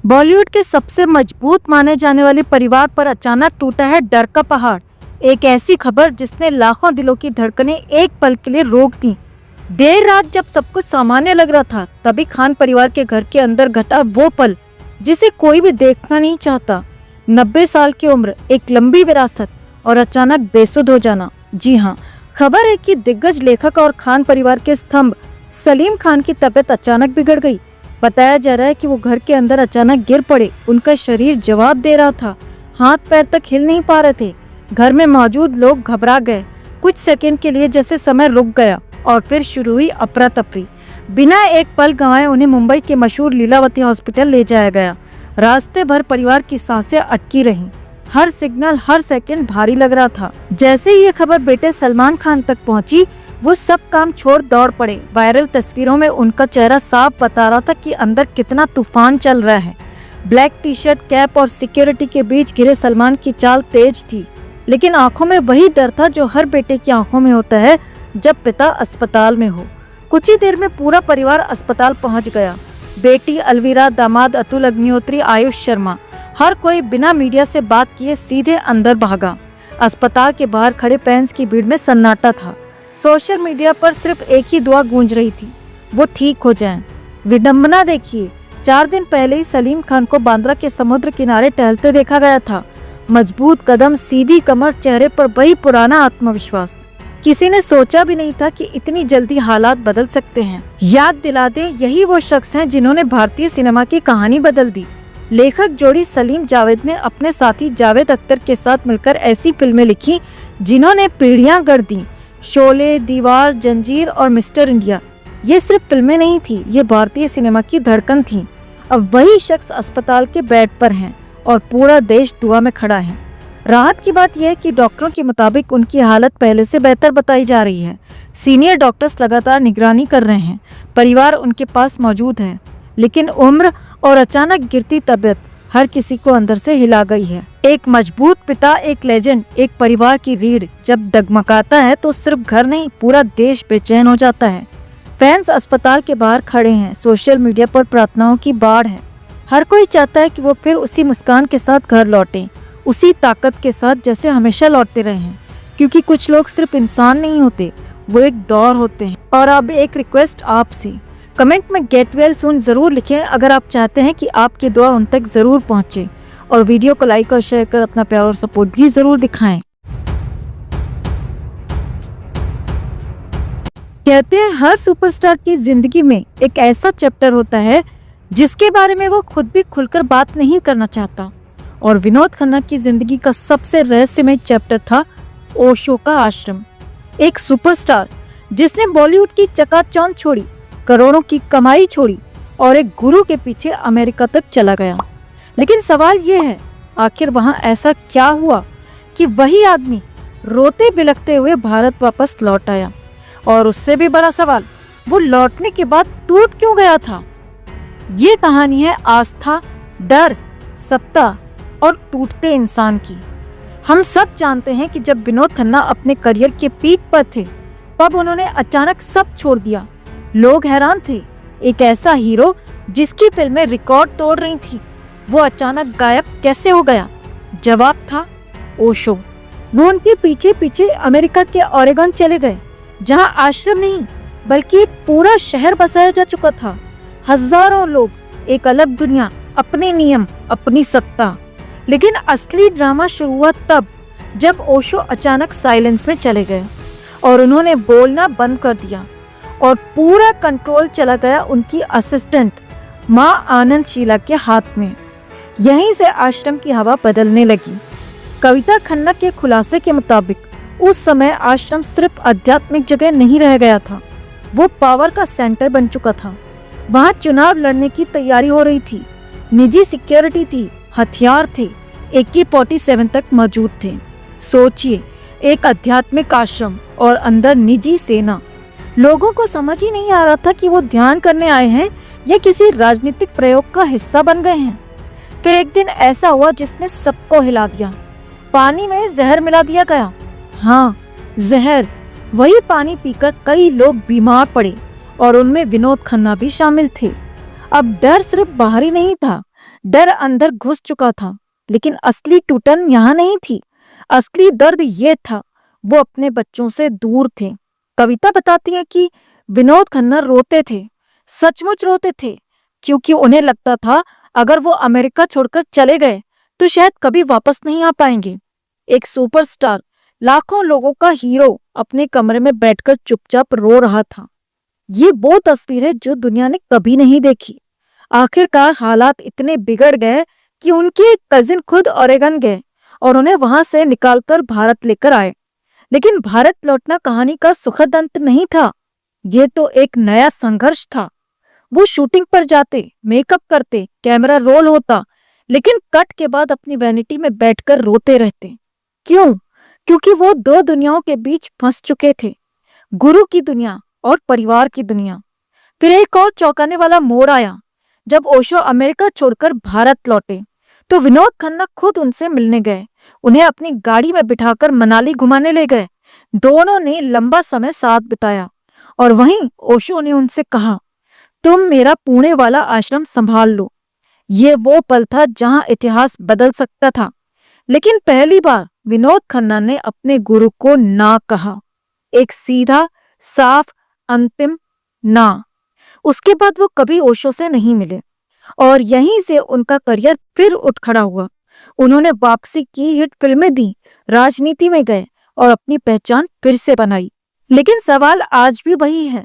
बॉलीवुड के सबसे मजबूत माने जाने वाले परिवार पर अचानक टूटा है डर का पहाड़। एक ऐसी खबर जिसने लाखों दिलों की धड़कनें एक पल के लिए रोक दी। देर रात जब सब कुछ सामान्य लग रहा था, तभी खान परिवार के घर के अंदर घटा वो पल जिसे कोई भी देखना नहीं चाहता। 90 साल की उम्र, एक लंबी विरासत और अचानक बेसुध हो जाना। जी हाँ, खबर है कि दिग्गज लेखक और खान परिवार के स्तंभ सलीम खान की तबीयत अचानक बिगड़ गई। बताया जा रहा है कि वो घर के अंदर अचानक गिर पड़े। उनका शरीर जवाब दे रहा था, हाथ पैर तक हिल नहीं पा रहे थे। घर में मौजूद लोग घबरा गए। कुछ सेकंड के लिए जैसे समय रुक गया और फिर शुरू हुई अफरा तफरी। बिना एक पल गंवाए उन्हें मुंबई के मशहूर लीलावती हॉस्पिटल ले जाया गया। रास्ते भर परिवार की सांसें अटकी रहीं। हर सिग्नल, हर सेकंड भारी लग रहा था। जैसे ही ये खबर बेटे सलमान खान तक पहुंची, वो सब काम छोड़ दौड़ पड़े। वायरल तस्वीरों में उनका चेहरा साफ बता रहा था कि अंदर कितना तूफान चल रहा है। ब्लैक टी शर्ट, कैप और सिक्योरिटी के बीच घिरे सलमान की चाल तेज थी, लेकिन आंखों में वही डर था जो हर बेटे की आंखों में होता है जब पिता अस्पताल में हो। कुछ ही देर में पूरा परिवार अस्पताल पहुंच गया। बेटी अलवीरा, दामाद अतुल अग्निहोत्री, आयुष शर्मा, हर कोई बिना मीडिया से बात किए सीधे अंदर भागा। अस्पताल के बाहर खड़े फैंस की भीड़ में सन्नाटा था। सोशल मीडिया पर सिर्फ एक ही दुआ गूंज रही थी, वो ठीक हो जाएं। विडंबना देखिए, 4 दिन पहले ही सलीम खान को बांद्रा के समुद्र किनारे टहलते देखा गया था। मजबूत कदम, सीधी कमर, चेहरे पर वही पुराना आत्मविश्वास। किसी ने सोचा भी नहीं था कि इतनी जल्दी हालात बदल सकते हैं। याद दिला दें, यही वो शख्स हैं जिन्होंने भारतीय सिनेमा की कहानी बदल दी। लेखक जोड़ी सलीम जावेद ने अपने साथी जावेद अख्तर के साथ मिलकर ऐसी फिल्में लिखी जिन्होंने पीढ़ियां गढ़ दी। शोले, दीवार, जंजीर और मिस्टर इंडिया, ये सिर्फ फिल्में नहीं थी, ये भारतीय सिनेमा की धड़कन थी। अब वही शख्स अस्पताल के बेड पर हैं और पूरा देश दुआ में खड़ा है। राहत की बात यह है कि डॉक्टरों के मुताबिक उनकी हालत पहले से बेहतर बताई जा रही है। सीनियर डॉक्टर्स लगातार निगरानी कर रहे हैं। परिवार उनके पास मौजूद है, लेकिन उम्र और अचानक गिरती तबीयत हर किसी को अंदर से हिला गई है। एक मजबूत पिता, एक लेजेंड, एक परिवार की रीढ़ जब डगमगाता है तो सिर्फ घर नहीं, पूरा देश बेचैन हो जाता है। फैंस अस्पताल के बाहर खड़े हैं। सोशल मीडिया पर प्रार्थनाओं की बाढ़ है। हर कोई चाहता है कि वो फिर उसी मुस्कान के साथ घर लौटें, उसी ताकत के साथ जैसे हमेशा लौटते रहे हैं। क्योंकि कुछ लोग सिर्फ इंसान नहीं होते, वो एक दौर होते हैं। और अब एक रिक्वेस्ट आपसे, कमेंट में गेट वेल सून जरूर लिखें अगर आप चाहते हैं कि आपकी दुआ उन तक जरूर पहुंचे। और वीडियो को लाइक और शेयर कर अपना प्यार और सपोर्ट भी जरूर दिखाएं। कहते हैं हर सुपरस्टार की जिंदगी में एक ऐसा चैप्टर होता है जिसके बारे में वो खुद भी खुलकर बात नहीं करना चाहता। और विनोद खन्ना की जिंदगी का सबसे रहस्यमय चैप्टर था ओशो का आश्रम। एक सुपरस्टार जिसने बॉलीवुड की चकाचौंध छोड़ी, करोड़ों की कमाई छोड़ी और एक गुरु के पीछे अमेरिका तक चला गया। लेकिन सवाल ये है, आखिर वहां ऐसा क्या हुआ कि वही आदमी रोते बिलखते हुए भारत वापस लौट आया? और उससे भी बड़ा सवाल, वो लौटने के बाद टूट क्यों गया था? ये कहानी है आस्था, डर, सत्ता और टूटते इंसान की। हम सब जानते हैं कि जब विनोद खन्ना अपने करियर के पीक पर थे, तब उन्होंने अचानक सब छोड़ दिया। लोग हैरान थे, एक ऐसा हीरो जिसकी फिल्में रिकॉर्ड तोड़ रही थी, वो अचानक गायब कैसे हो गया? जवाब था ओशो। वो उनके पीछे पीछे अमेरिका के ओरेगन चले गए, जहां आश्रम नहीं बल्कि एक पूरा शहर बसाया जा चुका था। हजारों लोग, एक अलग दुनिया, अपने नियम, अपनी सत्ता। लेकिन असली ड्रामा शुरू हुआ तब जब ओशो अचानक साइलेंस में चले गए और उन्होंने बोलना बंद कर दिया और पूरा कंट्रोल चला गया उनकी असिस्टेंट माँ आनंद शीला के हाथ में। यहीं से आश्रम की हवा बदलने लगी। कविता खन्ना के खुलासे के मुताबिक उस समय आश्रम सिर्फ आध्यात्मिक जगह नहीं रह गया था, वो पावर का सेंटर बन चुका था। वहाँ चुनाव लड़ने की तैयारी हो रही थी, निजी सिक्योरिटी थी, हथियार थे, AK-47 तक मौजूद थे। सोचिए, एक आध्यात्मिक आश्रम और अंदर निजी सेना। लोगों को समझ ही नहीं आ रहा था कि वो ध्यान करने आए हैं या किसी राजनीतिक प्रयोग का हिस्सा बन गए हैं। फिर एक दिन ऐसा हुआ जिसने सबको हिला दिया। पानी में जहर मिला दिया गया। हाँ, जहर। वही पानी पीकर कई लोग बीमार पड़े और उनमें विनोद खन्ना भी शामिल थे। अब डर सिर्फ बाहरी नहीं था, डर अंदर घुस चुका था, लेकिन असली टूटन यहाँ नहीं थी। असली दर्द ये था, वो अपने बच्चों से दूर थे। कविता बताती है कि विनोद खन्ना रोते थे, सचमुच रोते थे, क्योंकि उन्हें लगता था अगर वो अमेरिका छोड़कर चले गए तो शायद कभी वापस नहीं आ पाएंगे। एक सुपरस्टार, लाखों लोगों का हीरो अपने कमरे में बैठकर चुपचाप रो रहा था। ये वो तस्वीर है जो दुनिया ने कभी नहीं देखी। आखिरकार हालात इतने बिगड़ गए कि उनके कजिन खुद ओरेगन गए और उन्हें वहां से निकालकर भारत लेकर आए। लेकिन भारत लौटना कहानी का सुखद अंत नहीं था, ये तो एक नया संघर्ष था। वो शूटिंग पर जाते, मेकअप करते, कैमरा रोल होता, लेकिन कट के बाद अपनी वैनिटी में बैठकर रोते रहते। क्यों? क्योंकि वो दो दुनियाओं के बीच फंस चुके थे, गुरु की दुनिया और परिवार की दुनिया। फिर एक और चौंकाने वाला मोड़ आया जब ओशो अमेरिका छोड़कर भारत लौटे तो विनोद खन्ना खुद उनसे मिलने गए। उन्हें अपनी गाड़ी में बिठाकर मनाली घुमाने ले गए। दोनों ने लंबा समय साथ बिताया और वहीं ओशो ने उनसे कहा, तुम मेरा पुणे वाला आश्रम संभाल लो। ये वो पल था जहां इतिहास बदल सकता था। लेकिन पहली बार विनोद खन्ना ने अपने गुरु को ना कहा, एक सीधा, साफ, अंतिम ना। उसके बाद वो कभी ओशो से नहीं मिले और यहीं से उनका करियर फिर उठ खड़ा हुआ। उन्होंने वापसी की, हिट फिल्में दी, राजनीति में गए और अपनी पहचान फिर से बनाई। लेकिन सवाल आज भी वही है,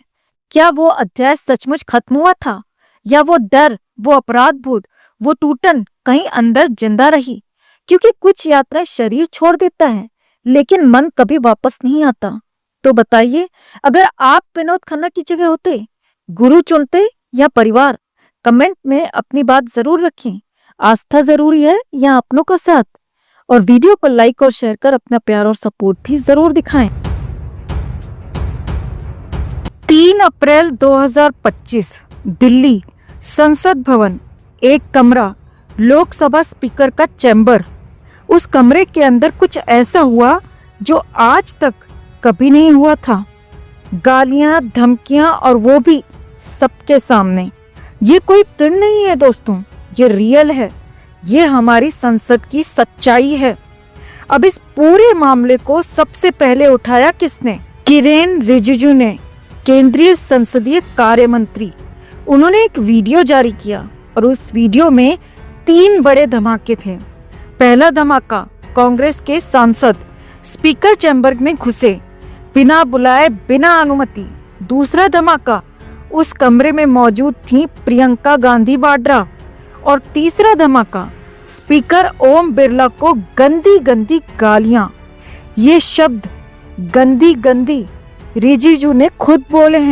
क्या वो अध्याय सचमुच खत्म हुआ था या वो डर, वो अपराध बोध, वो टूटन कहीं अंदर जिंदा रही? क्योंकि कुछ यात्रा शरीर छोड़ देता है लेकिन मन कभी वापस नहीं आता। तो बताइए, अगर आप विनोद खन्ना की जगह होते, गुरु चुनते या परिवार? कमेंट में अपनी बात जरूर रखें। आस्था जरूरी है या अपनों का साथ? और वीडियो को लाइक और शेयर कर अपना प्यार और सपोर्ट भी जरूर दिखाएं। 3 अप्रैल 2025 दिल्ली, संसद भवन, एक कमरा, लोकसभा स्पीकर का चैम्बर। उस कमरे के अंदर कुछ ऐसा हुआ जो आज तक कभी नहीं हुआ था। गालियां, धमकियां और वो भी सबके सामने। ये कोई फिल्म नहीं है दोस्तों, ये रियल है। ये हमारी संसद की सच्चाई है। अब इस पूरे मामले को सबसे पहले उठाया किसने? किरेन रिजिजू ने, केंद्रीय संसदीय कार्य मंत्री। उन्होंने एक वीडियो जारी किया और उस वीडियो में 3 बड़े धमाके थे। पहला धमाका, कांग्रेस के सांसद स्पीकर चैम्बर में घुसे बिना बुलाए, बिना अनुमति। दूसरा धमाका, उस कमरे में मौजूद थी प्रियंका गांधी वाड्रा। और तीसरा धमाका, स्पीकर ओम बिरला को गंदी गंदी गालियां। ये शब्द गंदी गंदी रिजिजू ने खुद बोले हैं।